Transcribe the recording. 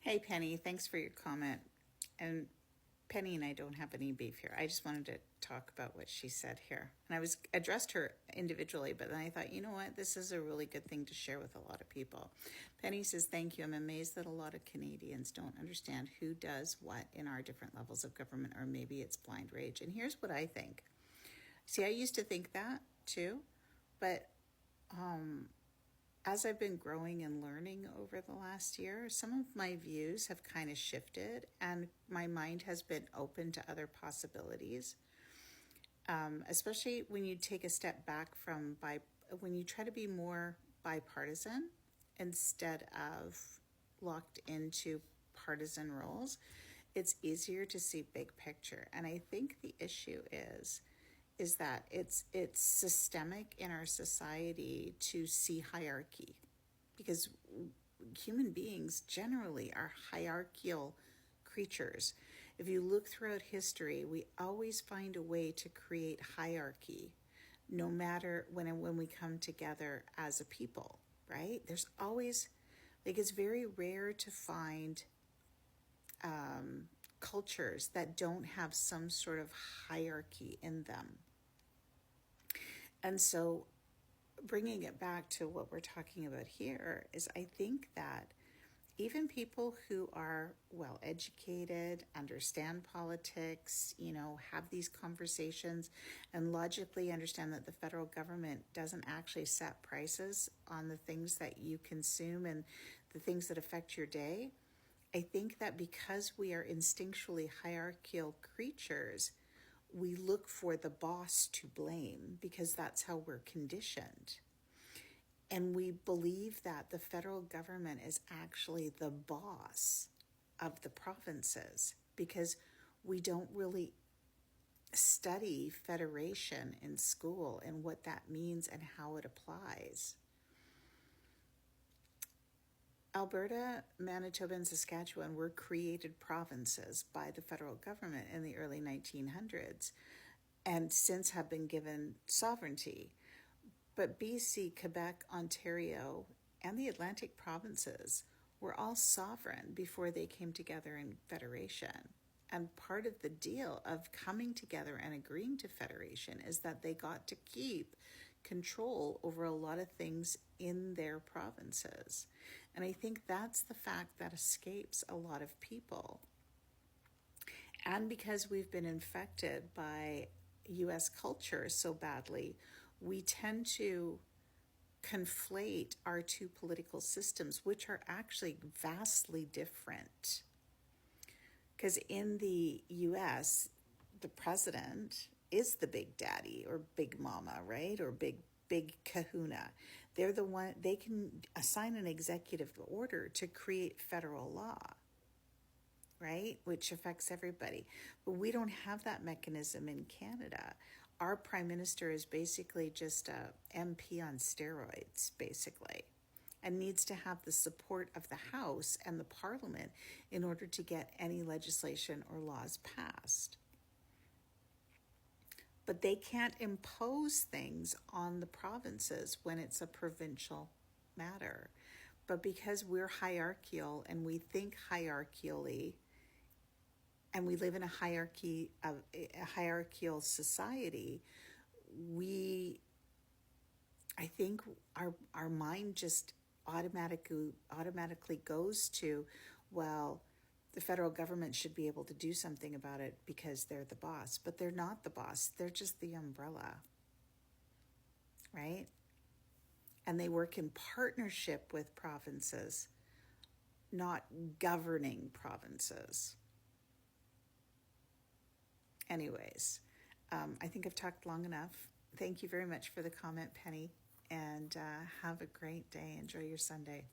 Hey, Penny, thanks for your comment. And Penny and I don't have any beef here. I just wanted to talk about what she said here. And I was addressed her individually, but then I thought, you know what? This is a really good thing to share with a lot of people. Penny says, thank you. I'm amazed that a lot of Canadians don't understand who does what in our different levels of government, or maybe it's blind rage. And here's what I think. See, I used to think that too, but as I've been growing and learning over the last year, some of my views have kind of shifted and my mind has been open to other possibilities. Especially when you take a step back when you try to be more bipartisan instead of locked into partisan roles, it's easier to see big picture. And I think the issue is that it's systemic in our society to see hierarchy, because human beings generally are hierarchical creatures. If you look throughout history, we always find a way to create hierarchy, no matter when we come together as a people, right? There's always, like, it's very rare to find cultures that don't have some sort of hierarchy in them. And so bringing it back to what we're talking about here is, I think that even people who are well educated, understand politics, have these conversations and logically understand that the federal government doesn't actually set prices on the things that you consume and the things that affect your day. I think that because we are instinctually hierarchical creatures, we look for the boss to blame because that's how we're conditioned. And we believe that the federal government is actually the boss of the provinces because we don't really study federation in school and what that means and how it applies. Alberta, Manitoba, and Saskatchewan were created provinces by the federal government in the early 1900s and since have been given sovereignty. But BC, Quebec, Ontario, and the Atlantic provinces were all sovereign before they came together in federation. And part of the deal of coming together and agreeing to federation is that they got to keep control over a lot of things in their provinces. And I think that's the fact that escapes a lot of people. And because we've been infected by US culture so badly, we tend to conflate our two political systems, which are actually vastly different. Because in the US, the president is the big daddy or big mama, right? Or big kahuna. They're the one, they can assign an executive order to create federal law, right? Which affects everybody. But we don't have that mechanism in Canada. Our prime minister is basically just a MP on steroids, basically, and needs to have the support of the House and the Parliament in order to get any legislation or laws passed. But they can't impose things on the provinces when it's a provincial matter. But because we're hierarchical and we think hierarchically, and we live in a hierarchical society, I think our mind just automatically goes to, well, the federal government should be able to do something about it because they're the boss. But they're not the boss. They're just the umbrella, right? And they work in partnership with provinces, not governing provinces. Anyways, I think I've talked long enough. Thank you very much for the comment, Penny, and have a great day. Enjoy your Sunday.